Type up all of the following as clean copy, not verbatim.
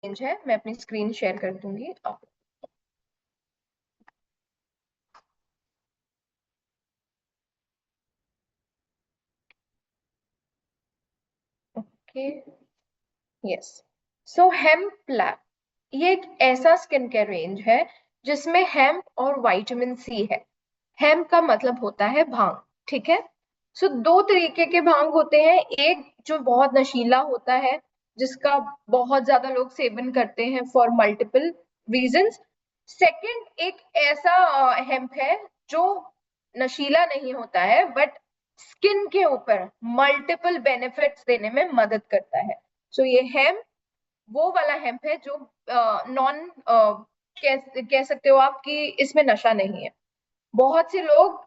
Range है, मैं अपनी स्क्रीन शेयर कर दूंगी। Okay, yes. So hemp lab, ये एक ऐसा स्किन केयर रेंज है जिसमें हेम्प और विटामिन सी है। हेम्प का मतलब होता है भांग, ठीक है। सो दो तरीके के भांग होते हैं, एक जो बहुत नशीला होता है, जिसका बहुत ज्यादा लोग सेवन करते हैं फॉर मल्टीपल रीजंस। सेकंड एक ऐसा हेम्प है जो नशीला नहीं होता है बट स्किन के ऊपर मल्टीपल बेनिफिट्स देने में मदद करता है। सो ये हेम्प वो वाला हेम्प है जो नॉन कह सकते हो आप कि इसमें नशा नहीं है। बहुत से लोग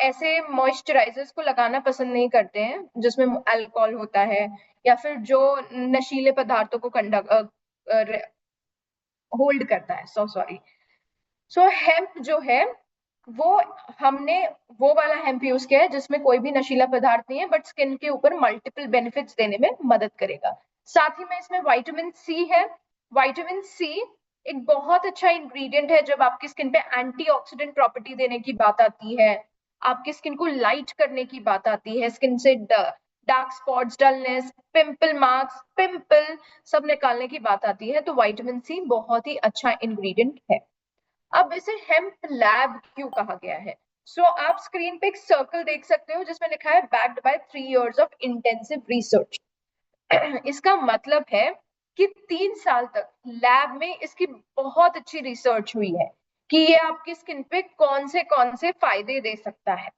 ऐसे मॉइस्चराइजर्स को लगाना पसंद नहीं करते हैं जिसमें अल्कोहल होता है या फिर जो नशीले पदार्थों को होल्ड करता है। So sorry. सो हेम्प जो है वो हमने वो वाला हेम्प यूज किया है जिसमें कोई भी नशीला पदार्थ नहीं है बट स्किन के ऊपर मल्टीपल बेनिफिट्स देने में मदद करेगा। साथ ही में इसमें विटामिन सी है। विटामिन सी एक बहुत अच्छा इंग्रेडिएंट है जब आपकी स्किन पे एंटीऑक्सीडेंट प्रॉपर्टी देने की बात आती है, आपकी स्किन को लाइट करने की बात आती है, स्किन से dark spots, dullness, pimple marks, pimple सब निकालने की बात आती है, तो विटामिन सी बहुत ही अच्छा इंग्रेडिएंट है। अब इसे हेम्प लैब क्यों कहा गया है? सो आप स्क्रीन पे एक सर्कल देख सकते हो जिसमें लिखा है backed by 3 years of intensive research. इसका मतलब है कि 3 साल तक लैब में इसकी बहुत अच्छी रिसर्च हुई है कि ये आपकी स्किन पे कौन से फायदे दे सकता है,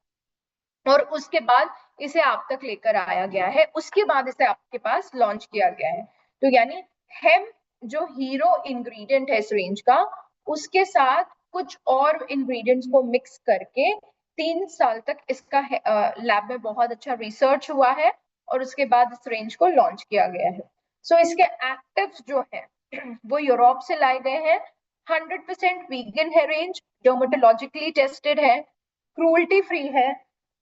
और उसके बाद इसे आप तक लेकर आया गया है, उसके बाद इसे आपके पास लॉन्च किया गया है। तो यानी हेम्प जो हीरो इंग्रेडिएंट है इस रेंज का, उसके साथ कुछ और इंग्रेडिएंट्स को मिक्स करके 3 साल तक इसका लैब में बहुत अच्छा रिसर्च हुआ है और उसके बाद इस रेंज को लॉन्च किया गया है। सो इसके एक्टिव्स जो है वो यूरोप से लाए गए हैं। 100% वीगन है रेंज, डर्मेटोलॉजिकली टेस्टेड है, क्रूल्टी फ्री है,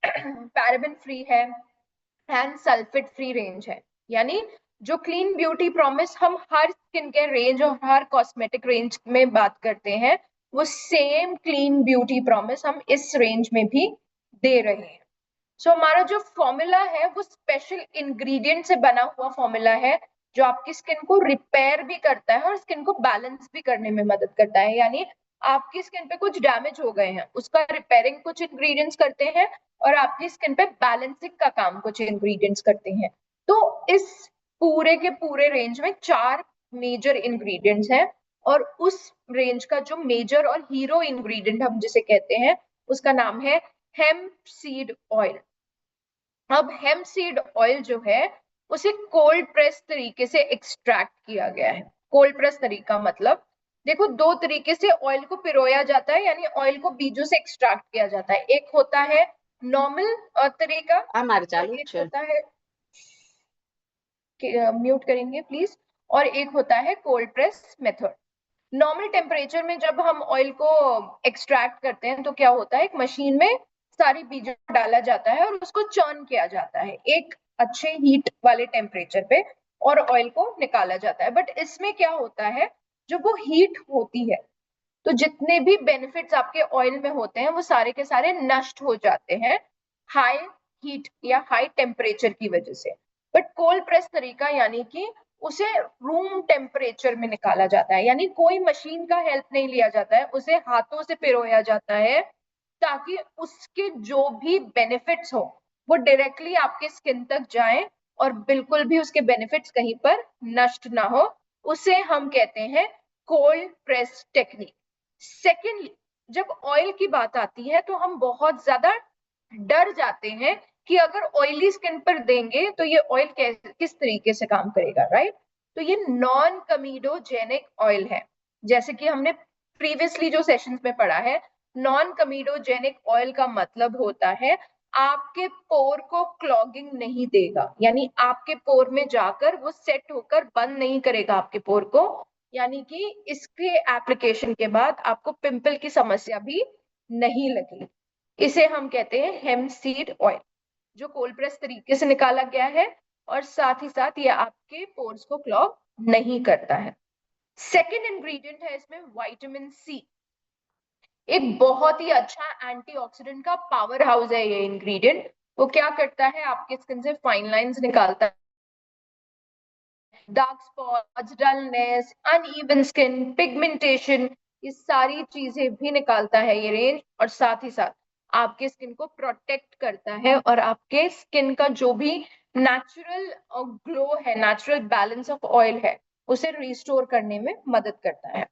पैराबेन फ्री है एंड सल्फेट फ्री रेंज है। यानी जो क्लीन ब्यूटी प्रॉमिस हम हर स्किन केयर रेंज और हर कॉस्मेटिक रेंज में बात करते हैं, वो सेम क्लीन ब्यूटी प्रॉमिस हम इस रेंज में भी दे रहे हैं। सो हमारा जो फॉर्मूला है वो स्पेशल इंग्रेडिएंट से बना हुआ फॉर्मूला है जो आपकी स्किन को रिपेयर भी करता है और स्किन को बैलेंस भी करने में मदद करता है। यानी आपकी स्किन पे कुछ डैमेज हो गए हैं, उसका रिपेयरिंग कुछ इंग्रेडिएंट्स करते हैं और आपकी स्किन पे बैलेंसिंग का काम कुछ इंग्रेडिएंट्स करते हैं। तो इस पूरे के पूरे रेंज में 4 मेजर इंग्रेडिएंट्स हैं और उस रेंज का जो मेजर और हीरो इंग्रेडिएंट हम जिसे कहते हैं उसका नाम है हेम्प सीड ऑयल। अब हेम्प सीड ऑयल जो है उसे कोल्ड प्रेस तरीके से एक्सट्रैक्ट किया गया है। कोल्ड प्रेस तरीका मतलब देखो, दो तरीके से ऑयल को पिरोया जाता है, यानी ऑयल को बीजों से एक्सट्रैक्ट किया जाता है। एक होता है नॉर्मल तरीका और एक होता है, म्यूट करेंगे प्लीज, और एक होता है cold press method. Normal temperature में जब हम ऑयल को एक्सट्रैक्ट करते हैं तो क्या होता है, एक मशीन में सारी बीजों को डाला जाता है और उसको चर्न किया जाता है एक अच्छे हीट वाले टेम्परेचर पे और ऑयल को निकाला जाता है। बट इसमें क्या होता है, जो वो हीट होती है तो जितने भी बेनिफिट्स आपके ऑयल में होते हैं वो सारे के सारे नष्ट हो जाते हैं हाई हीट या हाई टेम्परेचर की वजह से। बट कोल्ड प्रेस तरीका यानी कि उसे रूम टेम्परेचर में निकाला जाता है, यानी कोई मशीन का हेल्प नहीं लिया जाता है, उसे हाथों से पिरोया जाता है ताकि उसके जो भी बेनिफिट्स हो वो डायरेक्टली आपके स्किन तक जाए और बिल्कुल भी उसके बेनिफिट्स कहीं पर नष्ट ना हो। उसे हम कहते हैं कोल्ड प्रेस टेक्निक। सेकेंडली, जब ऑयल की बात आती है तो हम बहुत ज्यादा डर जाते हैं कि अगर ऑयली स्किन पर देंगे तो ये ऑयल किस तरीके से काम करेगा, राइट? तो ये नॉन कमीडोजेनिक ऑयल है। जैसे कि हमने प्रीवियसली जो सेशंस में पढ़ा है, नॉन कमीडोजेनिक ऑयल का मतलब होता है आपके पोर को क्लॉगिंग नहीं देगा, यानी आपके पोर में जाकर वो सेट होकर बंद नहीं करेगा आपके पोर को, यानी कि इसके एप्लीकेशन के बाद आपको पिंपल की समस्या भी नहीं लगेगी। इसे हम कहते हैं हेम्प सीड ऑयल, जो कोल्ड प्रेस तरीके से निकाला गया है और साथ ही साथ ये आपके पोर्स को क्लॉग नहीं करता है। सेकेंड इंग्रेडिएंट है इसमें विटामिन सी। एक बहुत ही अच्छा एंटीऑक्सीडेंट का पावर हाउस है ये इंग्रेडिएंट। वो क्या करता है, आपके स्किन से फाइन लाइंस निकालता है, dark spots, dullness, uneven skin, pigmentation, ये सारी चीजें भी निकालता है ये रेंज। और साथ ही साथ आपके स्किन को प्रोटेक्ट करता है और आपके स्किन का जो भी नेचुरल ग्लो है, नेचुरल बैलेंस ऑफ ऑयल है, उसे रिस्टोर करने में मदद करता है।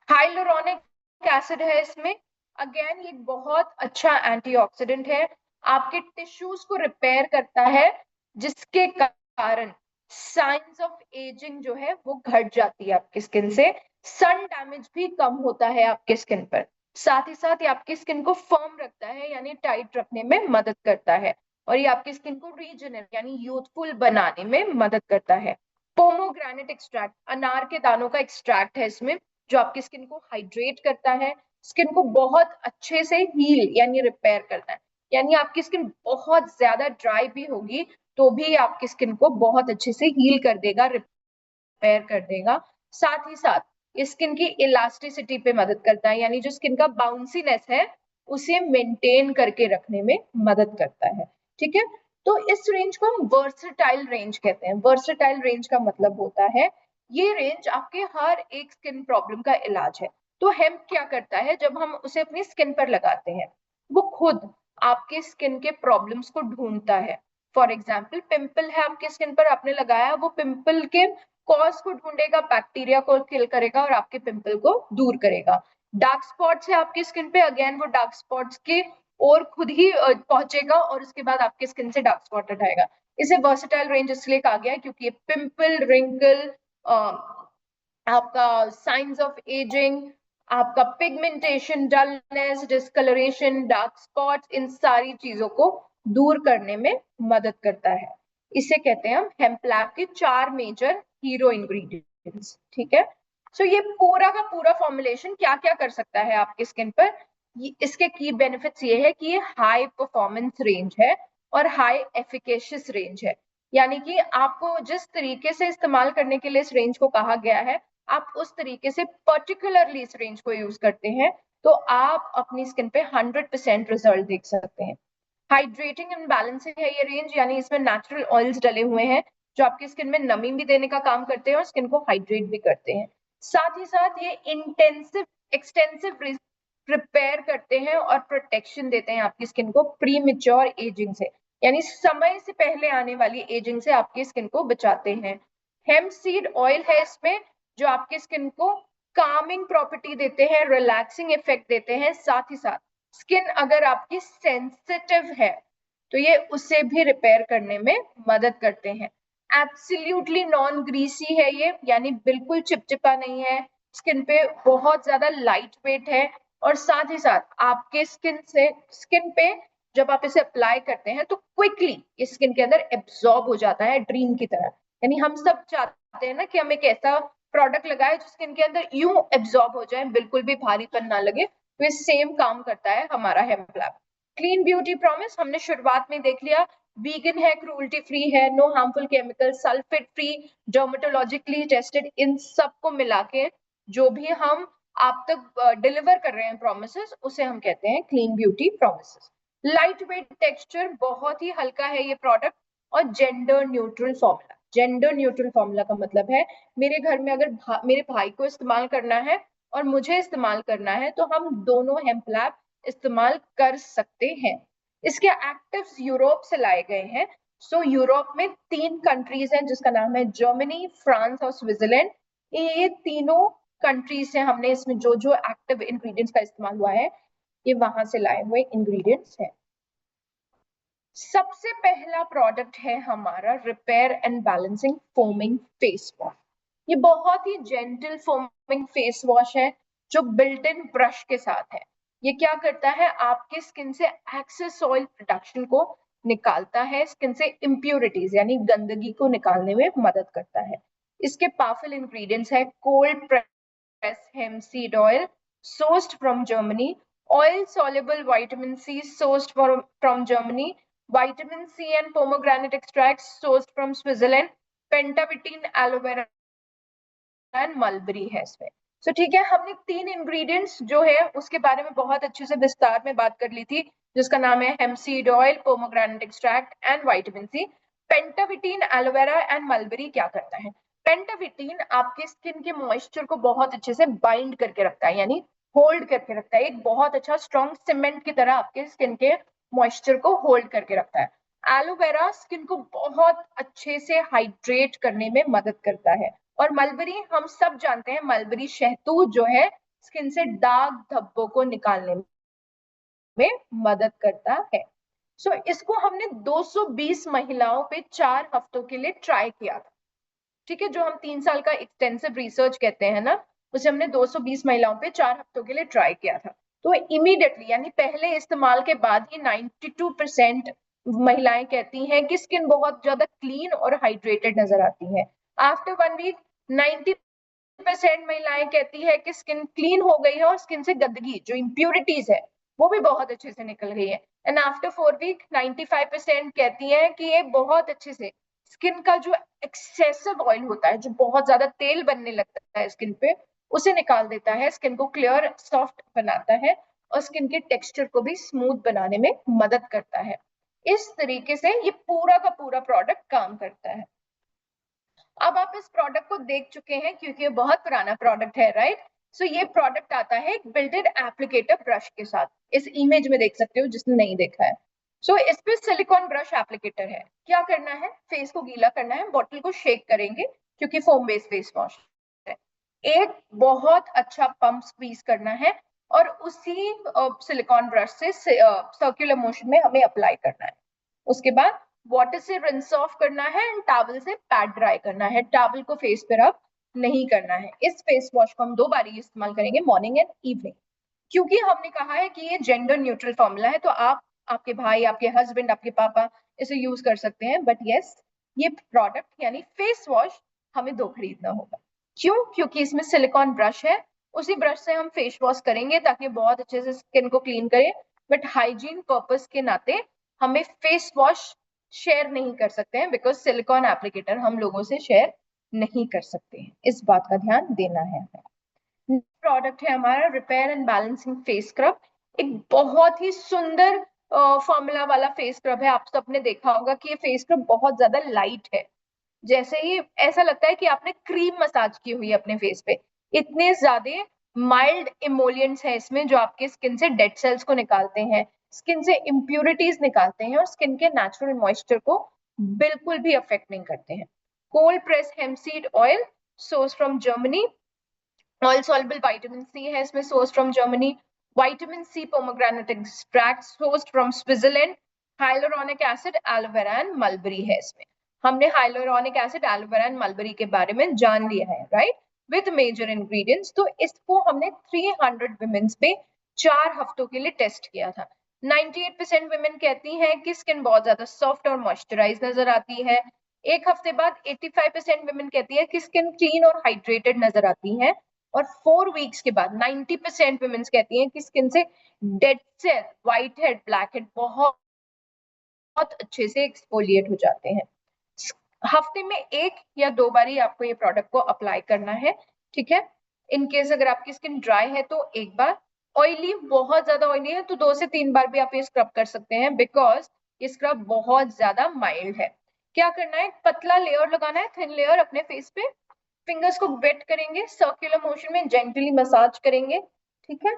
हाइलुरोनिक एसिड है इसमें। अगेन ये बहुत अच्छा एंटीऑक्सीडेंट है, आपके टिश्यूज को रिपेयर करता है, जिसके कारण साइंस ऑफ एजिंग जो है वो घट जाती है आपकी स्किन से। सन डैमेज भी कम होता है आपके स्किन पर। साथ ही साथ ये आपकी स्किन को फर्म रखता है, यानी टाइट रखने में मदद करता है। और ये आपकी स्किन को रीजनरेट यानी यूथफुल बनाने में मदद करता है। पोमोग्रेनेट एक्सट्रैक्ट, अनार के दानों का एक्सट्रैक्ट है इसमें, जो आपकी स्किन को हाइड्रेट करता है, स्किन को बहुत अच्छे से हील यानी रिपेयर करता है। यानी आपकी स्किन बहुत ज्यादा ड्राई भी होगी तो भी आपकी स्किन को बहुत अच्छे से हील कर देगा, रिपेयर कर देगा। साथ ही साथ स्किन की इलास्टिसिटी पे मदद करता है, यानी जो स्किन का बाउंसीनेस है उसे मेंटेन करके रखने में मदद करता है। ठीक है, तो इस रेंज को हम वर्सेटाइल रेंज कहते हैं। वर्सेटाइल रेंज का मतलब होता है ये रेंज आपके हर एक स्किन प्रॉब्लम का इलाज है। तो हेम्प क्या करता है, जब हम उसे अपनी स्किन पर लगाते हैं, वो खुद आपके स्किन के प्रॉब्लम्स को ढूंढता है। फॉर एग्जाम्पल, पिंपल है आपके स्किन पर, आपने लगाया, वो पिंपल के कॉज को ढूंढेगा, बैक्टीरिया को किल करेगा और आपके पिंपल को दूर करेगा। डार्क स्पॉट्स है आपकी स्किन पे, अगेन वो डार्क स्पॉट्स के और खुद ही पहुंचेगा और उसके बाद आपके स्किन से डार्क स्पॉट हटाएगा। इसे वर्सेटाइल रेंज इसलिए कहा गया है क्योंकि ये पिंपल, रिंकल, आपका साइंस ऑफ एजिंग, आपका pigmentation, dullness, discoloration, dark spots, इन सारी चीजों को दूर करने में मदद करता है। इसे कहते हैं हम हेम्प लैब के 4 मेजर हीरो इंग्रेडिएंट्स। ठीक है, सो ये पूरा का पूरा फॉर्मुलेशन क्या क्या कर सकता है आपकी स्किन पर। इसके की बेनिफिट्स ये है कि ये हाई परफॉर्मेंस रेंज है और हाई एफिकेशियस रेंज है। यानी कि आपको जिस तरीके से इस्तेमाल करने के लिए इस रेंज को कहा गया है, आप उस तरीके से पर्टिकुलरली इस रेंज को यूज करते हैं तो आप अपनी स्किन पे 100% रिजल्ट देख सकते हैं। हाइड्रेटिंग एंड बैलेंसिंग है ये रेंज, यानी इसमें नेचुरल ऑयल्स डले हुए हैं जो आपकी स्किन में नमी भी देने का काम करते हैं और स्किन को हाइड्रेट भी करते हैं। साथ ही साथ ये इंटेंसिव एक्सटेंसिव रिपेयर करते हैं और प्रोटेक्शन देते हैं आपकी स्किन को प्री मेच्योर एजिंग से, यानी समय से पहले आने वाली एजिंग से आपकी स्किन को बचाते हैं। हेम्प सीड ऑयल है इसमें, जो आपके स्किन को कामिंग प्रॉपर्टी देते हैं, रिलैक्सिंग इफेक्ट देते हैं। साथ ही साथ स्किन अगर आपकी सेंसिटिव है तो ये उसे भी रिपेयर करने में मदद करते हैं। एब्सोल्युटली नॉन ग्रीसी है ये, यानी बिल्कुल चिपचिपा नहीं है, स्किन पे बहुत ज्यादा लाइट वेट है। और साथ ही साथ आपके स्किन पे जब आप इसे अप्लाई करते हैं तो क्विकली स्किन के अंदर एब्जॉर्ब हो जाता है, ड्रीम की तरह। यानी हम सब चाहते हैं ना कि हम एक ऐसा प्रोडक्ट लगाए जो स्किन के अंदर यूं एब्जॉर्ब हो जाए, बिल्कुल भी भारीपन ना लगे। तो ये सेम काम करता है हमारा hemp lab. Clean beauty promise हमने शुरुआत में देख लिया, वीगन है, क्रूल्टी फ्री है, no harmful chemical, sulphate free, dermatologically tested, इन सबको मिला के जो भी हम आप तक डिलीवर कर रहे हैं प्रोमिसेस, उसे हम कहते हैं clean beauty promises. Light weight texture, बहुत ही हल्का है ये प्रोडक्ट, और gender neutral formula. Gender neutral formula का मतलब है मेरे घर में अगर मेरे भाई को इस्तेमाल करना है और मुझे इस्तेमाल करना है तो हम दोनों हेम्प लैब इस्तेमाल कर सकते हैं। इसके एक्टिव्स यूरोप से लाए गए हैं। सो यूरोप में 3 कंट्रीज हैं जिसका नाम है जर्मनी, फ्रांस और स्विट्जरलैंड। ये तीनों कंट्रीज से हमने इसमें जो जो एक्टिव इंग्रेडिएंट्स का इस्तेमाल हुआ है ये वहां से लाए हुए इंग्रेडिएंट्स हैं। सबसे पहला प्रोडक्ट है हमारा repair and balancing foaming face wash. ये बहुत ही जेंटल फोमिंग फेस वॉश है जो बिल्ट इन ब्रश के साथ है। ये क्या करता है, आपके स्किन से एक्सेस ऑयल प्रोडक्शन को निकालता है, स्किन से इम्प्योरिटीज यानी गंदगी को निकालने में मदद करता है। इसके पावरफुल इंग्रेडिएंट्स है cold press hemp seed oil sourced from Germany, oil soluble vitamin C sourced from Germany, vitamin C and pomegranate extracts sourced from Switzerland, pentavitine aloe vera and mulberry है इसमें। सो ठीक है, हमने 3 इंग्रेडिएंट्स जो है उसके बारे में बहुत अच्छे से विस्तार में बात कर ली थी, जिसका नाम है hemp seed oil, pomegranate extract and vitamin C. Pentavitin, aloe vera and mulberry क्या करता है? पेंटाविटीन आपके स्किन के मॉइस्चर को बहुत अच्छे से बाइंड करके रखता है, यानी होल्ड करके रखता है, एक बहुत अच्छा स्ट्रॉन्ग सीमेंट की तरह आपके स्किन के मॉइस्चर को होल्ड करके रखता है। एलोवेरा स्किन को बहुत अच्छे से हाइड्रेट करने में मदद करता है। और मलबरी, हम सब जानते हैं मलबरी शहतूत जो है स्किन से दाग धब्बों को निकालने में मदद करता है। सो इसको हमने 220 महिलाओं पे 4 हफ्तों के लिए ट्राई किया था। ठीक है, जो हम 3 साल का एक्सटेंसिव रिसर्च कहते हैं ना, उसे हमने 220 महिलाओं पे 4 हफ्तों के लिए ट्राई किया था। तो इमीडिएटली यानी पहले इस्तेमाल के बाद ही 92% महिलाएं कहती हैं कि स्किन बहुत ज्यादा क्लीन और हाइड्रेटेड नजर आती है। आफ्टर 1 वीक 90% महिलाएं कहती है कि स्किन क्लीन हो गई है और स्किन से गंदगी जो इम्प्यूरिटीज है वो भी बहुत अच्छे से निकल गई है। एंड आफ्टर 4 वीक 95% कहती है कि ये बहुत अच्छे से स्किन का जो एक्सेसिव ऑयल होता है, जो बहुत ज्यादा तेल बनने लगता है स्किन पे, उसे निकाल देता है, स्किन को क्लियर सॉफ्ट बनाता है और स्किन के टेक्सचर को भी स्मूथ बनाने में मदद करता है। इस तरीके से ये पूरा का पूरा प्रोडक्ट काम करता है। अब आप इस प्रोडक्ट को देख चुके हैं क्योंकि ये बहुत पुराना प्रोडक्ट है, राइट? सो ये प्रोडक्ट आता है एक बिल्टेड एप्लीकेटर ब्रश के साथ, इस इमेज में देख सकते हो जिसने नहीं देखा है। सो इस पे सिलिकॉन ब्रश एप्लीकेटर है। क्या करना है? फेस को गीला करना है, बॉटल को शेक करेंगे क्योंकि फोम बेस्ड फेस वॉश है। एक बहुत अच्छा पंप स्क्वीज करना है और उसी सिलिकॉन ब्रश से सर्कुलर मोशन में हमें अप्लाई करना है। उसके बाद वाटर से रिंस ऑफ करना है एंड टॉवल से पैड ड्राई करना है। टॉवल को फेस पे रब नहीं करना है। इस फेस वॉश को हम 2 बार इस्तेमाल करेंगे, मॉर्निंग एंड इवनिंग। क्योंकि हमने कहा है कि ये जेंडर न्यूट्रल फॉर्मूला है, तो आप, आपके भाई, आपके हस्बैंड, आपके पापा इसे यूज कर सकते हैं। बट यस, ये प्रोडक्ट यानी फेस वॉश हमें 2 खरीदना होगा। क्यों? क्योंकि इसमें सिलिकॉन ब्रश है, उसी ब्रश से हम फेस वॉश करेंगे ताकि बहुत अच्छे से स्किन को क्लीन करे। बट हाइजीन पर्पस के नाते हमें फेस वॉश शेयर नहीं कर सकते हैं, बिकॉज सिलिकॉन एप्लीकेटर हम लोगों से शेयर नहीं कर सकते हैं। इस बात का ध्यान देना है हमें। प्रोडक्ट है हमारा repair and balancing face scrub. एक बहुत ही सुंदर फॉर्मूला वाला फेस स्क्रब है। आप सबने देखा होगा कि ये फेस स्क्रब बहुत ज्यादा लाइट है, जैसे ही ऐसा लगता है कि आपने क्रीम मसाज की हुई है अपने फेस पे। इतने ज्यादा माइल्ड इमोलिएंट्स हैं इसमें जो आपके स्किन से डेड सेल्स को निकालते हैं, स्किन से इम्प्यूरिटीज निकालते हैं और स्किन के नेचुरल मॉइस्चर को बिल्कुल भी अफेक्ट नहीं करते हैं। Cold press hemp seed oil, source from Germany. Oil soluble vitamin C है इसमें, source from Germany. Vitamin C pomegranate extract, source from Switzerland. Hyaluronic acid, aloe vera and mulberry है इसमें। हमने hyaluronic acid, aloe vera and mulberry के बारे में जान लिया है, राइट, विद मेजर इंग्रेडिएंट्स। तो इसको हमने 300 वुमेन्स पे 4 हफ्तों के लिए टेस्ट किया था। 98% वुमेन कहती हैं कि स्किन बहुत ज्यादा सॉफ्ट और मॉइस्चराइज नजर आती है। एक हफ्ते बाद 85% वुमेन कहती है कि स्किन क्लीन और हाइड्रेटेड नजर आती है। और 4 वीक्स के बाद 90% वुमेन्स कहती हैं कि स्किन से dead cell, whitehead, blackhead बहुत अच्छे से एक्सफोलिएट हो जाते हैं। हफ्ते में 1 या 2 बार ही आपको ये प्रोडक्ट को अप्लाई करना है, ठीक है? इन केस अगर आपकी स्किन ड्राई है तो 1 बार, ऑयली, बहुत ज्यादा ऑयली है तो 2 से 3 बार भी आप ये स्क्रब कर सकते हैं, बिकॉज ये स्क्रब बहुत ज्यादा माइल्ड है। क्या करना है? पतला लेयर लगाना है, थिन लेयर अपने फेस पे। फिंगर्स को वेट करेंगे, सर्कुलर मोशन में जेंटली मसाज करेंगे, ठीक है,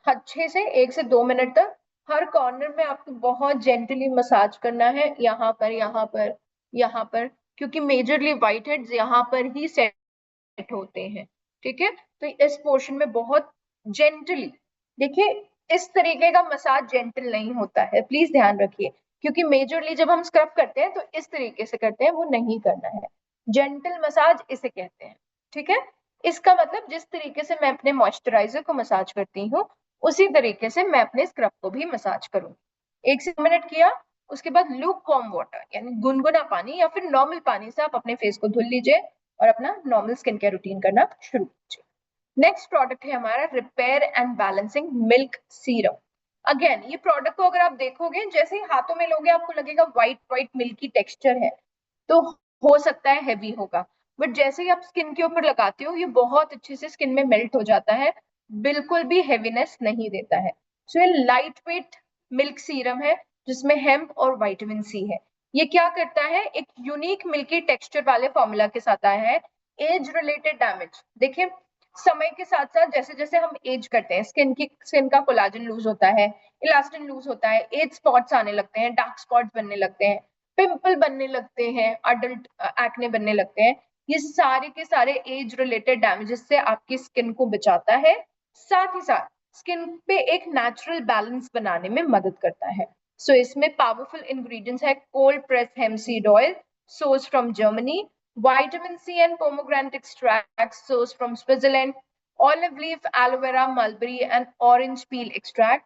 अच्छे से 1 से 2 मिनट तक। हर कॉर्नर में आपको बहुत जेंटली मसाज करना है, यहाँ पर, यहाँ पर, यहाँ पर, क्योंकि मेजरली व्हाइट हेड्स यहाँ पर ही सेट होते हैं, ठीक है? तो इस पोर्शन में बहुत जेंटली, देखिए इस तरीके का मसाज जेंटल नहीं होता है, प्लीज ध्यान रखिए, क्योंकि मेजरली जब हम स्क्रब करते हैं तो इस तरीके से करते हैं, वो नहीं करना है। जेंटल मसाज इसे कहते हैं, ठीक है? इसका मतलब जिस तरीके से मैं अपने मॉइस्चराइजर को मसाज करती हूँ उसी तरीके से मैं अपने स्क्रब को भी मसाज करूँ। 1 से 2 मिनट किया, उसके बाद लूक वार्म वाटर यानी गुनगुना पानी या फिर नॉर्मल पानी से आप अपने फेस को धुल लीजिए और अपना नॉर्मल स्किन केयर रूटीन करना शुरू कीजिए। नेक्स्ट प्रोडक्ट है हमारा repair and balancing milk serum. Again ये प्रोडक्ट को अगर आप देखोगे, जैसे ही हाथों में लोगे आपको लगेगा व्हाइट व्हाइट मिल्की टेक्सचर है, तो हो सकता है हैवी होगा। बट जैसे ही आप स्किन के ऊपर लगाते हो ये बहुत अच्छे से स्किन में मेल्ट हो जाता है, बिल्कुल भी हेवीनेस नहीं देता है। सो ये लाइट वेट मिल्क सीरम है जिसमें हेम्प और विटामिन सी है। ये क्या करता है, एक यूनिक मिल्की टेक्सचर वाले फॉर्मूला के साथ आया है। एज रिलेटेड डैमेज, देखिए समय के साथ साथ जैसे जैसे हम एज करते हैं स्किन का कोलाजन लूज होता है, इलास्टिन लूज होता है, एज स्पॉट्स आने लगते हैं, डार्क स्पॉट्स बनने लगते हैं, पिंपल बनने लगते हैं, अडल्ट एक्ने बनने लगते हैं। ये सारे के सारे एज रिलेटेड डैमेजेस से आपकी स्किन को बचाता है, साथ ही साथ स्किन पे एक नेचुरल बैलेंस बनाने में मदद करता है। सो इसमें पावरफुल इंग्रेडिएंट्स है cold press hemp seed oil source from Germany, vitamin C and pomegranate extract sourced from Switzerland, olive leaf, aloe vera, mulberry and orange peel extract,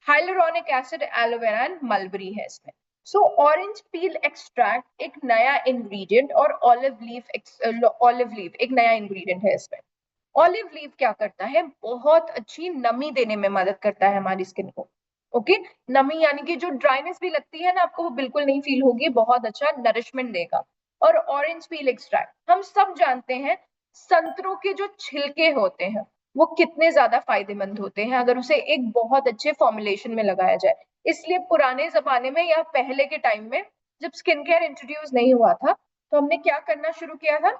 hyaluronic acid, aloe vera and mulberry है इसमें। सो orange peel extract एक नया ingredient और olive leaf एक नया ingredient है इसमें। Olive leaf क्या करता है, बहुत अच्छी नमी देने में मदद करता है हमारी स्किन को। ओके, नमी यानी कि जो ड्राइनेस भी लगती है ना आपको, वो बिल्कुल नहीं फील होगी, बहुत अच्छा नरिशमेंट देगा। और ऑरेंज पील एक्सट्रैक्ट, हम सब जानते हैं संतरों के जो छिलके होते हैं वो कितने ज्यादा फायदेमंद होते हैं अगर उसे एक बहुत अच्छे फॉर्मुलेशन में लगाया जाए। इसलिए पुराने जमाने में या पहले के टाइम में जब स्किन केयर इंट्रोड्यूस नहीं हुआ था तो हमने क्या करना शुरू किया था,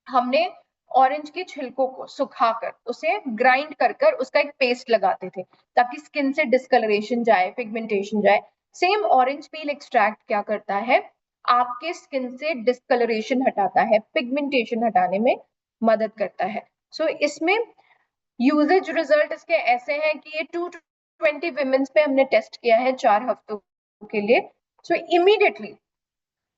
हमने ऑरेंज के छिलकों को सुखाकर उसे ग्राइंड कर कर उसका एक पेस्ट लगाते थे ताकि स्किन से डिस्कलरेशन जाए, पिगमेंटेशन जाए। सेम ऑरेंज पील एक्सट्रैक्ट क्या करता है, आपके स्किन से डिस्कलरेशन हटाता है, पिगमेंटेशन हटाने में मदद करता है। सो इसमें यूजेज रिजल्ट इसके ऐसे हैं कि ये 220 विमेंस पे हमने टेस्ट किया है 4 हफ्तों के लिए। सो इमीडिएटली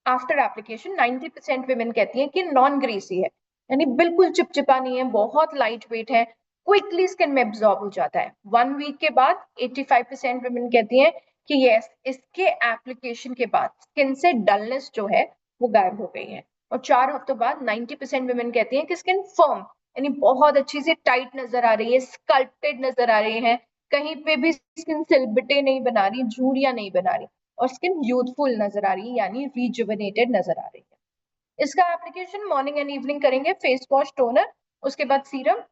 आफ्टर एप्लीकेशन 90% विमेन कहती हैं कि नॉन ग्रीसी है, यानी बिल्कुल चिपचिपा नहीं है, बहुत लाइट वेट है, क्विकली स्किन में एब्जॉर्ब हो जाता है। 1 वीक के बाद 85% विमेन कहती हैं कि यस, इसके एप्लीकेशन के बाद स्किन से डलनेस जो है वो गायब हो गई है। और 4 हफ्तों बाद 90% विमेन कहती हैं कि स्किन फर्म, यानी बहुत अच्छी से टाइट नजर आ रही है, स्कल्प्टेड नजर आ रही है, कहीं पे भी स्किन सिलबटे नहीं बना रही, झुर्रियां नहीं बना रही, और स्किन यूथफुल नजर आ रही है यानी रिजुवेनेटेड नजर आ रही है। इसका एप्लीकेशन मॉर्निंग एंड इवनिंग करेंगे, फेस वॉश, टोनर, उसके बाद serum.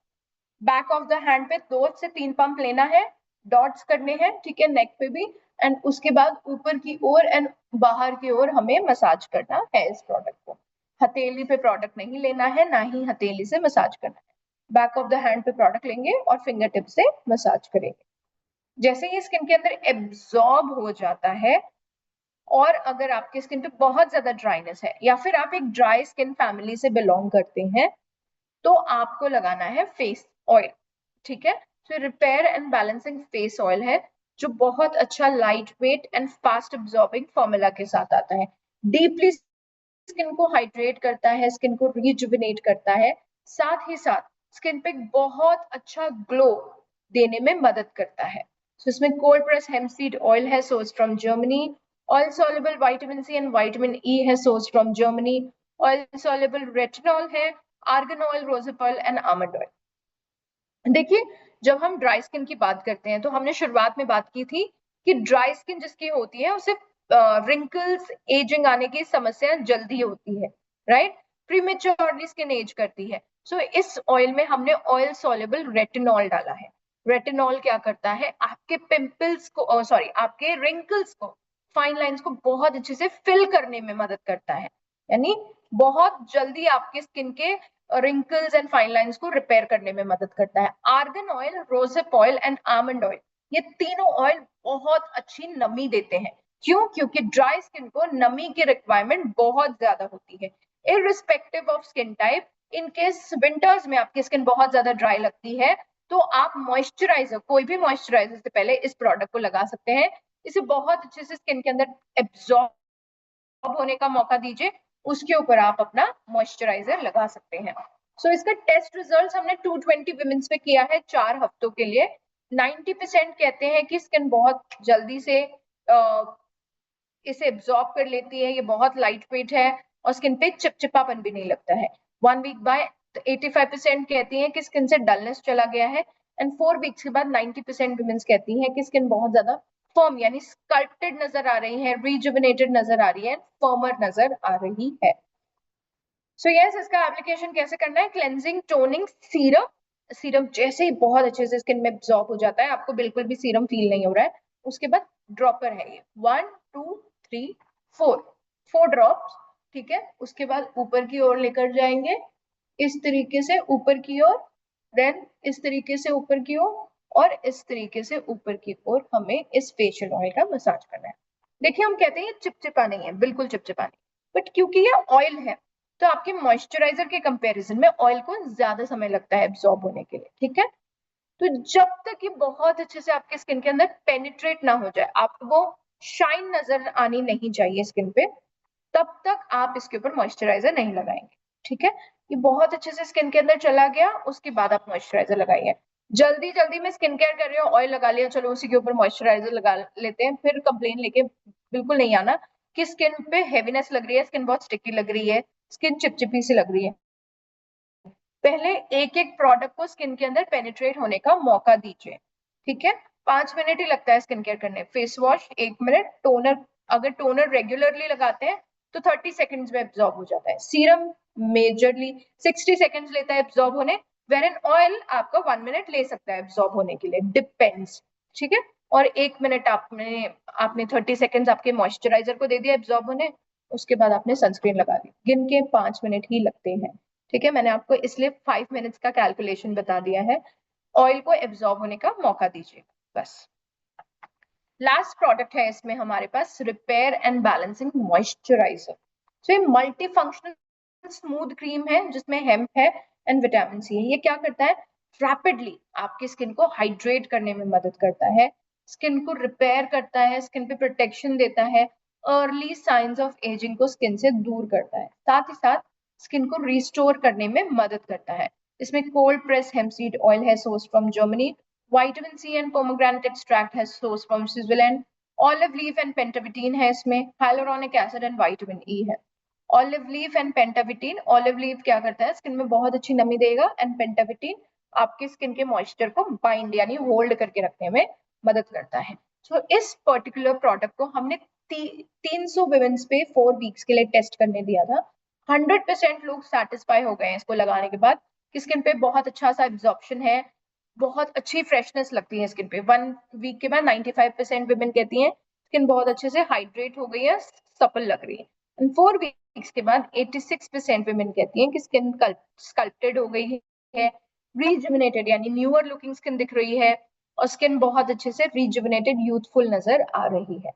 Back of the hand पे 2 से 3 पंप लेना है, डॉट्स करने हैं, ठीक है, नेक पे भी, एंड उसके बाद ऊपर की ओर एंड बाहर की ओर हमें मसाज करना है इस प्रोडक्ट को। हथेली पे प्रोडक्ट नहीं लेना है, ना ही हथेली से मसाज करना है। बैक ऑफ द हैंड पे प्रोडक्ट लेंगे और फिंगर टिप से मसाज करेंगे। जैसे ये स्किन के अंदर एब्जॉर्ब हो जाता है, और अगर आपके स्किन पे बहुत ज्यादा ड्राइनेस है या फिर आप एक ड्राई स्किन फैमिली से बिलोंग करते हैं तो आपको लगाना है फेस ऑयल, ठीक है। तो repair and balancing face oil है जो बहुत अच्छा light weight and fast absorbing formula के साथ आता है। डीपली स्किन को हाइड्रेट करता है, स्किन को रिजुविनेट करता है, साथ ही साथ स्किन पे बहुत अच्छा ग्लो देने में मदद करता है। तो इसमें cold press hemp seed oil है source from Germany, oil soluble vitamin C and vitamin E है source from Germany, oil soluble retinol है, argan oil, rosehip oil and almond oil. देखिए, जब हम ड्राई स्किन की बात करते हैं तो हमने शुरुआत में बात की थी कि ड्राई स्किन जिसकी होती है उसे रिंकल्स, एजिंग आने की समस्या जल्दी होती है, राइट, प्रीमेच्योरली स्किन एज करती है। सो इस ऑयल में हमने ऑयल सॉल्युबल रेटिनॉल डाला है। रेटिनॉल क्या करता है, आपके पिंपल्स को, सॉरी, आपके रिंकल्स को, फाइन लाइंस को बहुत अच्छे से फिल करने में मदद करता है, यानी बहुत जल्दी आपके स्किन के रिंकल्स एंड फाइन लाइंस को रिपेयर करने में मदद करता है। Argan oil, rosehip oil and almond oil, ये तीनों ऑयल बहुत अच्छी नमी देते हैं। क्यों? क्योंकि ड्राई स्किन को नमी की रिक्वायरमेंट बहुत ज्यादा होती है, irrespective of skin type. In case winters में आपकी स्किन बहुत ज्यादा ड्राई लगती है तो आप मॉइस्चराइजर, कोई भी मॉइस्चराइजर से पहले इस प्रोडक्ट को लगा सकते हैं। इसे बहुत अच्छे से स्किन के अंदर एब्जॉर्ब होने का मौका दीजिए, उसके ऊपर आप अपना मॉइस्चराइजर लगा सकते हैं। सो इसका टेस्ट रिजल्ट्स हमने 220 विमेंस पे किया है 4 हफ्तों के लिए। 90% कहते हैं कि स्किन बहुत जल्दी से इसे एब्जॉर्ब कर लेती है, ये बहुत लाइट वेट है और स्किन पे चिपचिपापन भी नहीं लगता है। 1 वीक बाय 85% कहती हैं कि स्किन से डलनेस चला गया है, एंड 4 वीक्स के बाद 90% वुमेन्स कहती हैं कि स्किन बहुत ज्यादा फर्म यानी स्कल्प्टेड नजर आ रही है, रिजुविनेटेड नजर आ रही है, फर्मर नजर आ रही है। सो यस, इसका एप्लीकेशन कैसे करना है, क्लेंजिंग टोनिंग सीरम, सीरम जैसे ही बहुत अच्छे से स्किन में एब्जॉर्ब हो जाता है, आपको बिल्कुल भी सीरम फील नहीं हो रहा है, उसके बाद ड्रॉपर है ये 1 2 3 4 ड्रॉप्स, ठीक है। उसके बाद ऊपर की ओर लेकर जाएंगे इस तरीके से ऊपर की ओर, देन इस तरीके से ऊपर की ओर, और इस तरीके से ऊपर की ओर हमें इस फेशियल ऑयल का मसाज करना है। देखिए हम कहते हैं ये चिपचिपा नहीं है, बिल्कुल चिपचिपा नहीं, बट क्योंकि ये ऑयल है तो आपके मॉइस्चराइजर के कंपैरिजन में ऑयल को ज्यादा समय लगता है एब्जॉर्ब होने के लिए, ठीक है। तो जब तक ये बहुत अच्छे से आपके स्किन के अंदर पेनिट्रेट ना हो जाए, आपको वो शाइन नजर आनी नहीं चाहिए स्किन पे, तब तक आप इसके ऊपर मॉइस्चराइजर नहीं लगाएंगे, ठीक है। ये बहुत अच्छे से स्किन के अंदर चला गया, उसके बाद आप मॉइस्चराइजर लगाइए। जल्दी जल्दी में स्किन केयर कर रहे हो, ऑयल लगा लिया, चलो उसी के ऊपर मॉइस्चराइजर लगा लेते हैं, फिर कंप्लेन लेके बिल्कुल नहीं आना कि स्किन पे हेवीनेस लग रही है, स्किन बहुत स्टिकी लग रही है, स्किन चिपचिपी सी लग रही है। पहले एक एक प्रोडक्ट को स्किन के अंदर पेनिट्रेट होने का मौका दीजिए, ठीक है। 5 मिनट ही लगता है स्किन केयर करने, फेस वॉश 1 मिनट, टोनर अगर टोनर रेगुलरली लगाते हैं तो 30 सेकेंड्स में एब्जॉर्ब हो जाता है, सीरम मेजरली 60 सेकेंड्स लेता है एब्जॉर्ब होने, वेर एन ऑयल आपका 1 मिनट ले सकता है एब्जॉर्ब होने के लिए, डिपेंड्स, ठीक है। और 1 मिनट आपने आपने 30 सेकेंड्स आपके मॉइस्चराइजर को दे दिया एब्जॉर्ब होने, उसके बाद आपने सनस्क्रीन लगा दी, गिन के 5 मिनट ही लगते हैं, ठीक है। मैंने आपको इसलिए 5 मिनट्स का कैलकुलेशन बता दिया है, ऑयल को एब्जॉर्ब होने का मौका दीजिए बस। लास्ट प्रोडक्ट है इसमें हमारे पास रिपेयर एंड बैलेंसिंग मॉइस्चराइजर। तो ये मल्टी फंक्शनल स्मूथ क्रीम है जिसमें हेम्प है एंड विटामिन सी है। ये क्या करता है, रैपिडली आपकी स्किन को हाइड्रेट करने में मदद करता है, स्किन को रिपेयर करता है, स्किन पे प्रोटेक्शन देता है, अर्ली साइंस ऑफ एजिंग को स्किन से दूर करता है, साथ ही साथ स्किन को रिस्टोर करने में मदद करता है। इसमें cold press hemp seed oil है, source from Germany, vitamin C and pomegranate extract has source from Switzerland, olive leaf and pentavitine है इसमें, hyaluronic acid and vitamin E है। Olive leaf and pentavitin, olive leaf क्या करता है, skin में बहुत अच्छी नमी देगा, एंड पेंटाविटीन आपके स्किन के मॉइस्चर को बाइंड यानी होल्ड करके रखने में मदद करता है। तो इस पर्टिकुलर प्रोडक्ट को हमने 300 वुमेन्स पे 4 वीक्स के लिए टेस्ट करने दिया था। 100% लोग सेटिस्फाई हो गए हैं इसको लगाने के बाद कि स्किन पे बहुत अच्छा सा एब्जॉर्प्शन है, बहुत अच्छी फ्रेशनेस लगती है स्किन पे। 1 वीक के बाद 95% वुमेन कहती हैं स्किन बहुत अच्छे से हाइड्रेट हो गई है, सपल लग रही है। एंड 4 वीक्स के बाद 86% वुमेन कहती हैं कि स्किन स्कल्प्टेड हो गई है, रिजुविनेटेड यानी न्यूअर लुकिंग स्किन दिख रही है, और स्किन बहुत अच्छे से रिजुविनेटेड यूथफुल नजर आ रही है।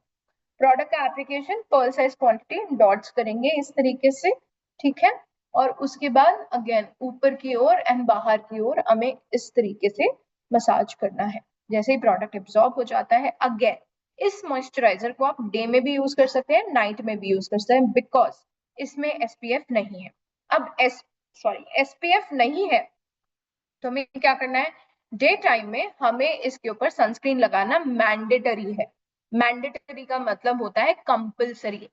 प्रोडक्ट का application pearl size quantity dots करेंगे इस तरीके से, ठीक है। और उसके बाद अगेन ऊपर की ओर एंड बाहर की ओर हमें इस तरीके से मसाज करना है। जैसे ही प्रोडक्ट एब्जॉर्ब हो जाता है, अगेन इस मॉइस्चराइजर को आप डे में भी यूज कर सकते हैं, नाइट में भी यूज कर सकते हैं, बिकॉज इसमें एसपीएफ नहीं है। अब एसपीएफ नहीं है तो हमें क्या करना है, डे टाइम में हमें इसके ऊपर सनस्क्रीन लगाना मैंडेटरी है। मैंडेटरी का मतलब होता है कंपलसरी।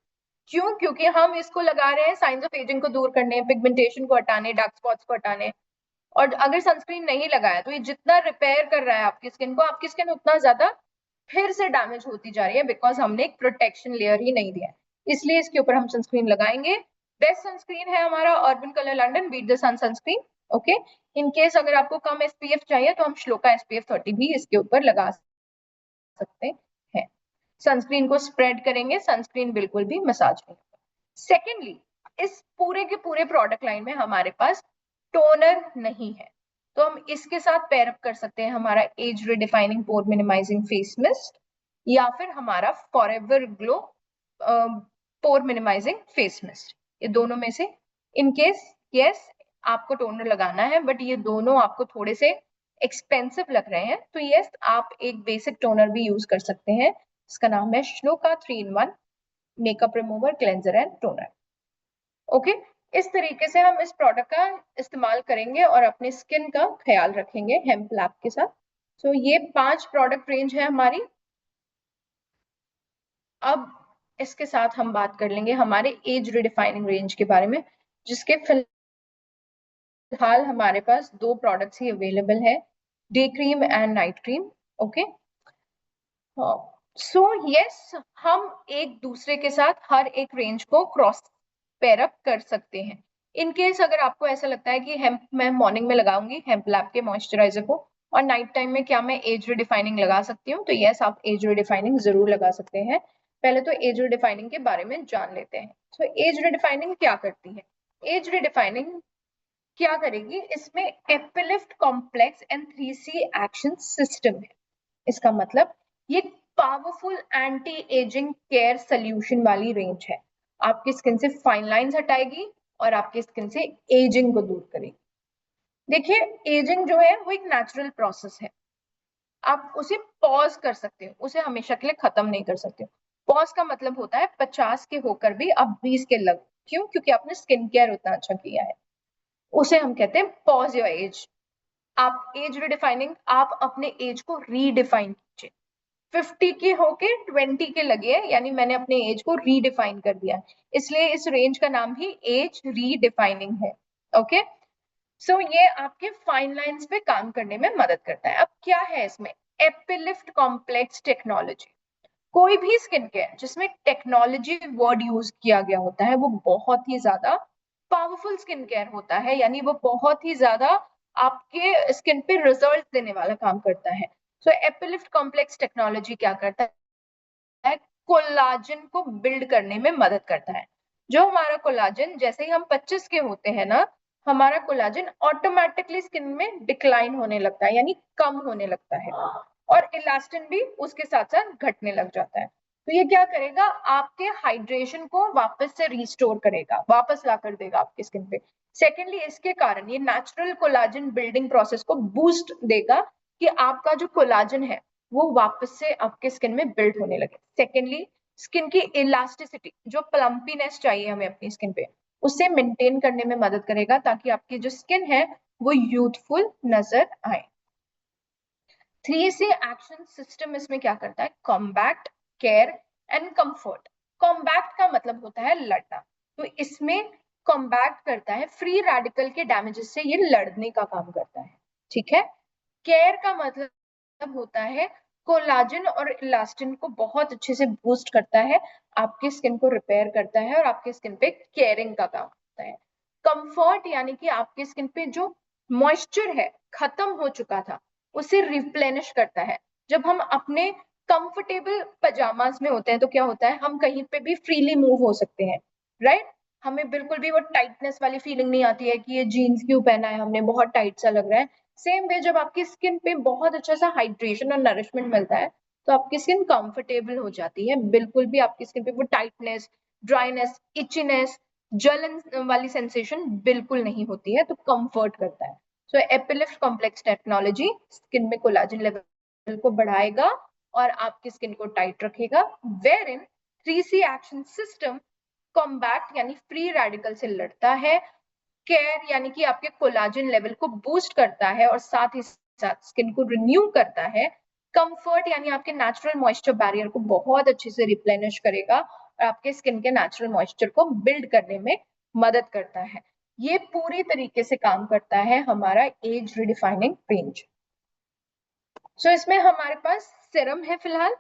क्यों, क्योंकि हम इसको लगा रहे हैं साइंस ऑफ एजिंग को दूर करने, पिगमेंटेशन को हटाने, डार्क स्पॉट्स को हटाने। और अगर सनस्क्रीन नहीं लगाया तो ये जितना रिपेयर कर रहा है आपकी स्किन को, आपकी स्किन उतना ज्यादा फिर से डैमेज होती जा रही है, बिकॉज हमने एक प्रोटेक्शन लेयर ही नहीं दिया है। इसलिए इसके ऊपर हम सनस्क्रीन लगाएंगे। बेस्ट सनस्क्रीन है हमारा urban colour London beat the sun sunscreen, okay. In case अगर आपको कम एसपीएफ चाहिए तो हम श्लोका एसपीएफ 30 भी इसके ऊपर लगा सकते हैं। सनस्क्रीन को स्प्रेड करेंगे, सनस्क्रीन बिल्कुल भी मसाज नहीं। सेकेंडली, इस पूरे के पूरे प्रोडक्ट लाइन में हमारे पास टोनर नहीं है, तो हम इसके साथ पेयर अप कर सकते हैं हमारा एज रिडिफाइनिंग पोर मिनिमाइजिंग फेस मिस्ट, या फिर हमारा फॉरएवर ग्लो पोर मिनिमाइजिंग फेस मिस्ट, ये दोनों में से। इन केस यस आपको टोनर लगाना है बट ये दोनों आपको थोड़े से एक्सपेंसिव लग रहे हैं, तो यस आप एक बेसिक टोनर भी यूज कर सकते हैं, इसका नाम है shloka 3 in 1 makeup remover cleanser and toner, okay. इस तरीके से हम इस प्रोडक्ट का इस्तेमाल करेंगे और अपनी स्किन का ख्याल रखेंगे हेम्प लैब के साथ। तो ये 5 प्रोडक्ट रेंज है हमारी। अब इसके साथ हम बात कर लेंगे हमारे एज रिडिफाइनिंग रेंज के बारे में, जिसके फिलहाल हमारे पास 2 प्रोडक्ट्स ही अवेलेबल है, day cream and night cream, okay. So yes, हम एक दूसरे के साथ हर एक रेंज को क्रॉस पेयर अप कर सकते हैं। इन केस अगर आपको ऐसा लगता है कि हेम्प मैं मॉर्निंग में लगाऊंगी हेम्प लैब के मॉइस्चराइजर को, और नाइट टाइम में क्या मैं एज रिडिफाइनिंग लगा सकती हूँ, तो यस आप एज रिडिफाइनिंग जरूर लगा सकते हैं। पहले तो एज रिडिफाइनिंग के बारे में जान लेते हैं। तो एज रिडिफाइनिंग क्या करती है? एज रिडिफाइनिंग क्या करेगी, इसमें epilift complex and 3C action system है। इसका मतलब ये powerful anti ageing care solution वाली रेंज है। आपकी स्किन से फाइन लाइंस हटाएगी और आपकी स्किन से एजिंग को दूर करेगी। देखिए, एजिंग जो है वो एक नेचुरल प्रोसेस है। आप उसे पॉज कर सकते हो, उसे हमेशा के लिए खत्म नहीं कर सकते। पॉज का मतलब होता है 50 के होकर भी आप 20 के लग, क्यों? क्योंकि आपने स्किन केयर उतना अच्छा किया है। उसे हम कहते हैं पॉज योर एज। आप एज रिडिफाइनिंग, आप अपने एज को रीडिफाइन कीजिए। 50 के होके 20 के लगे, यानी मैंने अपने एज को रीडिफाइन कर दिया, इसलिए इस रेंज का नाम ही एज रीडिफाइनिंग है। ओके, सो ये आपके फाइन लाइंस पे काम करने में मदद करता है। अब क्या है इसमें? Epilift complex technology. कोई भी स्किन केयर जिसमें टेक्नोलॉजी वर्ड यूज किया गया होता है वो बहुत ही ज्यादा पावरफुल स्किन केयर होता है, यानी वो बहुत ही ज्यादा आपके स्किन पे रिजल्ट देने वाला काम करता है। सो एपिलिफ्ट कॉम्प्लेक्स टेक्नोलॉजी क्या करता है? कोलाजन को बिल्ड करने में मदद करता है। जो हमारा कोलाजन, जैसे ही हम 25 के होते हैं ना, हमारा कोलाजन ऑटोमेटिकली स्किन में डिक्लाइन होने लगता है, यानी कम होने लगता है, और इलास्टिन भी उसके साथ साथ घटने लग जाता है। तो ये क्या करेगा? आपके हाइड्रेशन को वापस से रिस्टोर करेगा, वापस ला कर देगा आपकी स्किन पे। सेकेंडली, इसके कारण ये नेचुरल कोलाजन बिल्डिंग प्रोसेस को बूस्ट देगा कि आपका जो कोलाजन है वो वापस से आपके स्किन में बिल्ड होने लगे। सेकेंडली, स्किन की इलास्टिसिटी, जो प्लम्पीनेस चाहिए हमें अपनी स्किन पे, उसे मेंटेन करने में मदद करेगा, ताकि आपकी जो स्किन है वो यूथफुल नजर आए। 3C एक्शन सिस्टम इसमें क्या करता है? Combat, care and comfort. Combat का मतलब होता है लड़ना, तो इसमें कॉम्बैक्ट करता है, फ्री रेडिकल के डैमेजेस से ये लड़ने का काम करता है। ठीक है। केयर का मतलब होता है कोलाजन और इलास्टिन को बहुत अच्छे से बूस्ट करता है, आपकी स्किन को रिपेयर करता है और आपकी स्किन पे केयरिंग का काम करता है। कंफर्ट यानी कि आपकी स्किन पे जो मॉइस्चर है खत्म हो चुका था उसे रिप्लेनिश करता है। जब हम अपने कंफर्टेबल पजामाज में होते हैं तो क्या होता है? हम कहीं पे भी फ्रीली मूव हो सकते हैं, राइट? हमें बिल्कुल भी वो टाइटनेस वाली फीलिंग नहीं आती है कि ये जीन्स क्यों पहना है हमने, बहुत टाइट सा लग रहा है। सेम वे, जब आपकी स्किन पे बहुत अच्छा सा हाइड्रेशन और नरिशमेंट मिलता है तो आपकी स्किन कंफर्टेबल हो जाती है। बिल्कुल भी आपकी स्किन पे वो टाइटनेस, ड्राइनेस, इचीनेस, जलन वाली सेंसेशन बिल्कुल नहीं होती है, तो कंफर्ट करता है। So epilift complex technology skin में कोलाजन लेवल को बढ़ाएगा और आपकी स्किन को टाइट रखेगा। Wherein 3C action system combat यानी फ्री रेडिकल से लड़ता है, केयर यानी कि आपके कोलाजन लेवल को बूस्ट करता है और साथ ही साथ स्किन को रिन्यू करता है, कंफर्ट यानी आपके नेचुरल मॉइस्चर बैरियर को बहुत अच्छे से रिप्लेनिश करेगा और आपके स्किन के नेचुरल मॉइस्चर को बिल्ड करने में मदद करता है। ये पूरी तरीके से काम करता है हमारा एज रिडिफाइनिंग रेंज। सो इसमें हमारे पास सीरम है फिलहाल,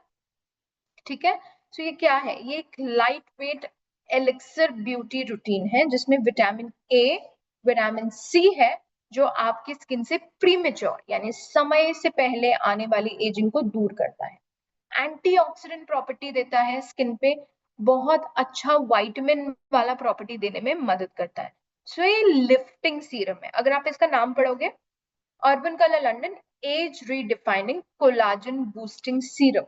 ठीक है। सो ये क्या है? ये एक light weight elixir beauty routine है जिसमें विटामिन ए, विटामिन सी है, जो आपकी स्किन से प्रीमेच्योर यानी समय से पहले आने वाली एजिंग को दूर करता है। एंटीऑक्सीडेंट प्रॉपर्टी देता है स्किन पे, बहुत अच्छा वाइटामिन वाला प्रॉपर्टी देने में मदद करता है। सो ये लिफ्टिंग सीरम है। अगर आप इसका नाम पढ़ोगे, urban colour London age redefining collagen boosting serum.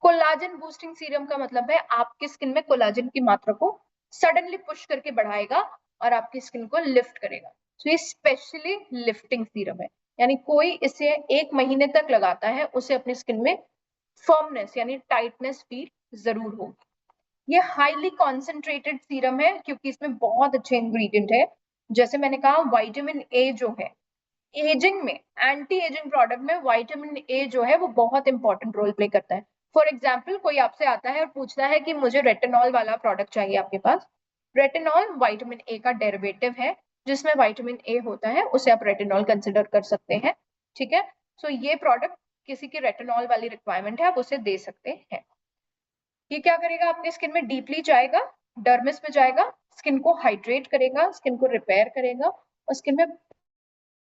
Collagen boosting serum का मतलब है आपकी स्किन में कोलाजन की मात्रा को सडनली पुश करके बढ़ाएगा और आपकी स्किन को लिफ्ट करेगा। तो ये स्पेशली लिफ्टिंग सीरम है, यानी कोई इसे 1 महीने तक लगाता है उसे अपनी स्किन में फर्मनेस यानी टाइटनेस फील जरूर होगी। ये हाईली कॉन्सेंट्रेटेड सीरम है क्योंकि इसमें बहुत अच्छे इंग्रेडिएंट है। जैसे मैंने कहा, विटामिन ए जो है, एजिंग में, एंटी एजिंग प्रोडक्ट में विटामिन ए जो है वो बहुत इंपॉर्टेंट रोल प्ले करता है। फॉर एग्जाम्पल, कोई आपसे आता है और पूछता है कि मुझे रेटिनॉल वाला प्रोडक्ट चाहिए आपके पास। रेटिनॉल विटामिन ए का डेरिवेटिव है, जिसमें विटामिन ए होता है, उसे आप रेटिनॉल कंसिडर कर सकते हैं। ठीक है। सो ये प्रोडक्ट किसी की रेटिनॉल वाली रिक्वायरमेंट है, आप उसे दे सकते हैं। ये क्या करेगा? आपके स्किन में डीपली जाएगा, डर्मिस में जाएगा, स्किन को हाइड्रेट करेगा, स्किन को रिपेयर करेगा और स्किन में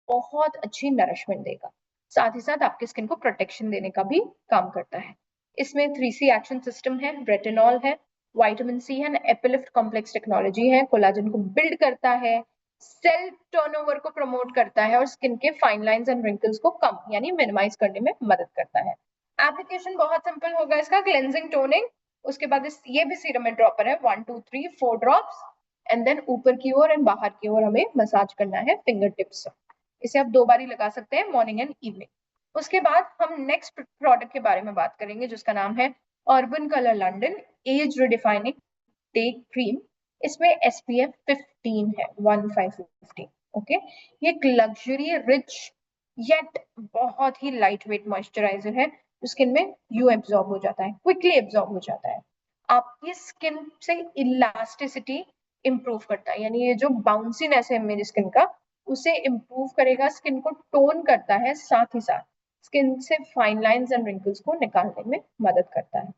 बहुत अच्छी नरिशमेंट देगा। साथ ही साथ आपकी स्किन को प्रोटेक्शन देने का भी काम करता है। इसमें 3C एक्शन सिस्टम है, रेटिनॉल है, विटामिन सी है, एपिलिफ्ट कॉम्प्लेक्स टेक्नोलॉजी है, कोलाजन को बिल्ड करता है, सेल टर्नओवर को प्रमोट करता है और स्किन के फाइन लाइंस एंड रिंकल्स को कम यानी मिनिमाइज करने में मदद करता है। एप्लीकेशन बहुत सिंपल होगा इसका, क्लेंजिंग टोनिंग, उसके बाद ये भी सीरम में ड्रॉपर है, 1 2 3 4 ड्रॉप्स एंड देन ऊपर की ओर एंड बाहर की ओर हमें मसाज करना है फिंगर टिप्स से। इसे आप 2 बार ही लगा सकते हैं, मॉर्निंग एंड इवनिंग। उसके बाद हम नेक्स्ट प्रोडक्ट के बारे में बात करेंगे जिसका नाम है urban colour London age redefining day cream. इसमें SPF 15 है, 15 ओके। ये एक लग्जरी रिच येट बहुत ही लाइट वेट मॉइस्चराइजर है जो स्किन में यू एब्जॉर्ब हो जाता है, क्विकली एब्जॉर्ब हो जाता है। आपकी स्किन से इलास्टिसिटी इंप्रूव करता है, यानी ये जो बाउंसीनेस है मेरी स्किन का उसे इम्प्रूव करेगा, स्किन को टोन करता है, साथ ही साथ स्किन से फाइन लाइंस एंड रिंकल्स को निकालने में मदद करता है।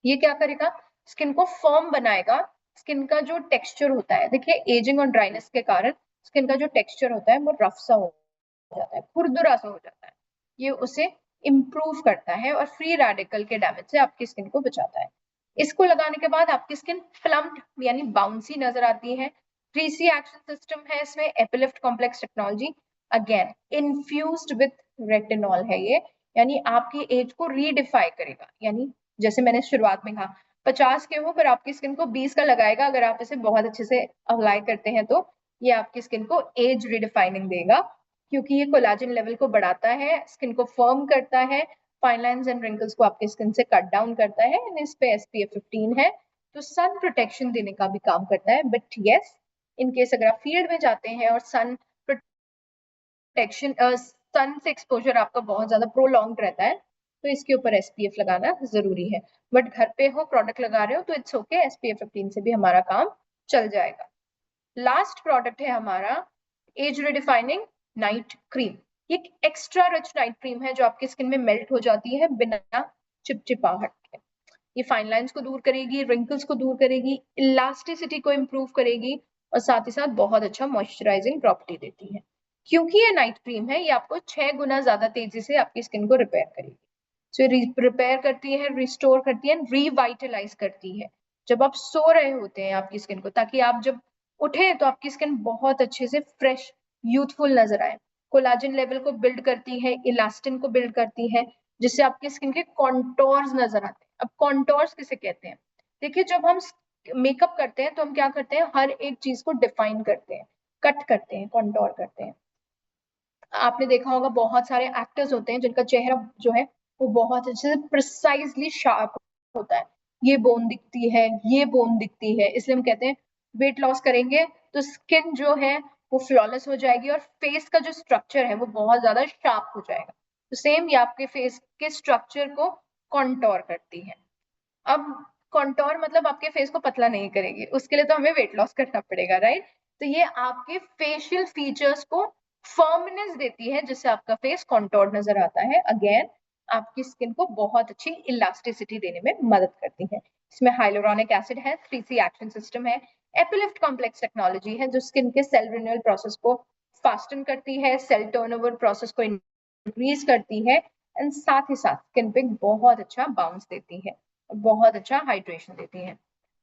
ये क्या करेगा, स्किन को फर्म बनाएगा। स्किन का जो टेक्सचर होता है, देखिए एजिंग और ड्राइनेस के कारण स्किन का जो टेक्सचर होता है वो रफ सा हो जाता है, खुरदुरा सा हो जाता है। ये उसे इम्प्रूव करता है और फ्री रेडिकल के डैमेज से आपकी स्किन को बचाता है। इसको लगाने के बाद आपकी स्किन प्लम्प्ड यानी बाउंसी नजर आती है। 3C एक्शन सिस्टम है इसमें, epilift complex technology, again infused with retinol है ये, यानी आपकी एज को रीडिफाई करेगा। यानी जैसे मैंने शुरुआत में कहा 50 के हो पर आपकी स्किन को 20 का लगाएगा, अगर आप इसे बहुत अच्छे से अप्लाई करते हैं तो ये आपकी स्किन को एज रिडिफाइनिंग देगा, क्योंकि ये कोलाजन लेवल को बढ़ाता है, स्किन को फर्म करता है, फाइन लाइंस एंड रिंकल्स को आपकी स्किन से कट डाउन करता है। इस पे SPF 15 है तो सन प्रोटेक्शन देने का भी काम करता है। बट यस, इन केस अगर आप फील्ड में जाते हैं और सन प्रोटेक्शन सन से एक्सपोजर आपका बहुत ज्यादा प्रोलॉन्ग रहता है तो इसके ऊपर SPF लगाना जरूरी है। बट घर पे हो, प्रोडक्ट लगा रहे हो तो इट्स ओके, SPF 15 से भी हमारा काम चल जाएगा। लास्ट प्रोडक्ट है हमारा एज रिडिफाइनिंग नाइट क्रीम। ये एक्स्ट्रा रिच नाइट क्रीम है जो आपकी स्किन में मेल्ट हो जाती है बिना चिपचिपाहट के। ये फाइन लाइंस को दूर करेगी, रिंकल्स को दूर करेगी, इलास्टिसिटी को इम्प्रूव करेगी और साथ ही साथ बहुत अच्छा मॉइस्चराइजिंग प्रॉपर्टी देती है। क्योंकि ये नाइट क्रीम है, ये आपको 6 गुना ज्यादा तेजी से आपकी स्किन को रिपेयर करेगी। सो रिपेयर करती है, रिस्टोर करती है, रिवाइटलाइज करती है जब आप सो रहे होते हैं आपकी स्किन को, ताकि आप जब उठे तो आपकी स्किन बहुत अच्छे से फ्रेश यूथफुल नजर आए। कोलाजन लेवल को बिल्ड करती है, इलास्टिन को बिल्ड करती है, जिससे आपकी स्किन के कॉन्टोर्स नजर आते हैं। अब कॉन्टोर्स किसे कहते हैं, देखिए जब हम मेकअप करते हैं तो हम क्या करते हैं, हर एक चीज को डिफाइन करते हैं, कट करते हैं, कॉन्टोर करते हैं। आपने देखा होगा बहुत सारे एक्टर्स होते हैं जिनका चेहरा जो है वो बहुत अच्छे से प्रिसाइजली शार्प होता है, ये बोन दिखती है, ये बोन दिखती है, इसलिए हम कहते हैं वेट लॉस करेंगे तो स्किन जो है वो फ्लॉलेस हो जाएगी और फेस का जो स्ट्रक्चर है वो बहुत ज्यादा शार्प हो जाएगा। तो सेम ये आपके फेस के स्ट्रक्चर को कॉन्टोर करती है। अब कॉन्टोर मतलब आपके फेस को पतला नहीं करेगी, उसके लिए तो हमें वेट लॉस करना पड़ेगा, राइट। तो ये आपके फेशियल फीचर्स को फर्मनेस देती है जिससे आपका फेस कॉन्टोर नजर आता है। अगेन आपकी स्किन को बहुत अच्छी इलास्टिसिटी देने में मदद करती है। इसमें हाइलोरॉनिक एसिड है, 3C एक्शन सिस्टम है, एपिलिफ्ट कॉम्प्लेक्स टेक्नोलॉजी है जो स्किन के सेल रिन्यूअल प्रोसेस को फास्टन करती है, सेल टर्नओवर प्रोसेस को इंक्रीज करती है एंड साथ ही साथ स्किन पे बहुत अच्छा बाउंस देती है, बहुत अच्छा हाइड्रेशन देती है।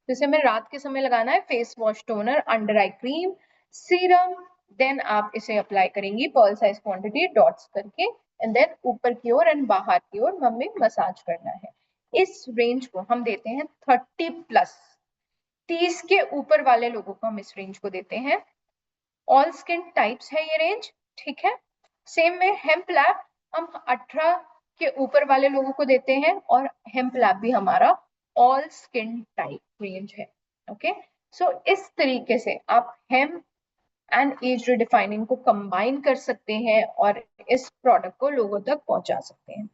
जैसे हमें रात के समय लगाना है face wash, toner, under eye cream, serum, then आप इसे अप्लाई करेंगी पर्ल साइज क्वांटिटी डॉट्स करके एंड देन ऊपर की ओर एंड बाहर की ओर हमें मसाज करना है। इस रेंज को हम देते हैं 30+, 30 के ऊपर वाले लोगों को हम इस रेंज को देते हैं। ऑल स्किन टाइप्स है ये रेंज, ठीक है। सेम में हेम्प लैब हम 18 के ऊपर वाले लोगों को देते हैं और हेम्प लैब भी हमारा ऑल स्किन टाइप रेंज है, ओके। सो इस तरीके से आप हेम्प एंड एज रिडिफाइनिंग को कंबाइन कर सकते हैं और इस प्रोडक्ट को लोगों तक पहुंचा सकते हैं।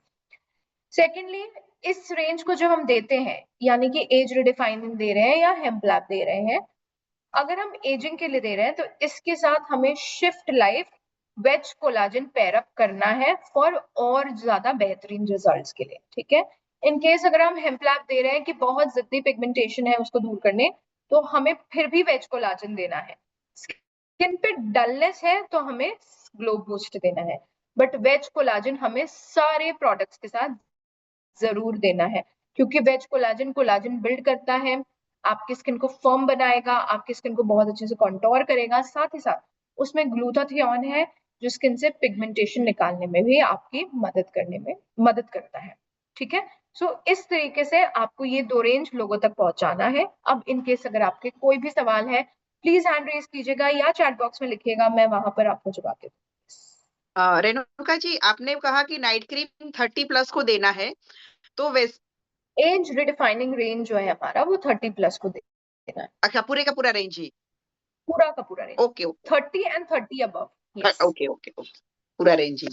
सेकेंडली, इस रेंज को जो हम देते हैं यानी कि एज रिडिफाइनिंग दे रहे हैं या हेम्प लैब दे रहे हैं, अगर हम एजिंग के लिए दे रहे हैं तो इसके साथ हमें shift life ways collagen pair up करना है फॉर और ज्यादा बेहतरीन रिजल्ट्स के लिए, ठीक है। इन केस अगर हम हेम्प लैब दे रहे हैं कि बहुत जिद्दी पिगमेंटेशन है उसको दूर करने, तो हमें फिर भी वेज कोलाजन देना है। स्किन पे डलनेस है तो हमें ग्लो बूस्ट देना है, बट वेज कोलाजन हमें सारे प्रोडक्ट्स के साथ जरूर देना है, क्योंकि वेज कोलाजन कोलाजन बिल्ड करता है, आपकी स्किन को फर्म बनाएगा, आपकी स्किन को बहुत अच्छे से कंटोर करेगा, साथ ही साथ उसमें ग्लूटाथियोन है जो स्किन से पिगमेंटेशन निकालने में भी आपकी मदद करने में मदद करता है। ठीक है, सो इस तरीके से आपको ये 2 रेंज लोगों तक पहुंचाना है। अब इन केस अगर आपके कोई भी सवाल है, प्लीज हैंड रेज कीजिएगा या चैट बॉक्स में लिखिएगा, मैं वहां पर आपको जवाब दे दूंगी। रेणुका जी, आपने कहा कि नाइट क्रीम 30+ को देना है, तो वैसे एज रिडिफाइनिंग रेंज जो है हमारा वो 30+ को देना है, अच्छा, पूरे का पूरा रेंज ही? पूरा का पूरा range, okay okay 30 and 30 above. Yes. Okay okay okay, पूरा रेंज ही।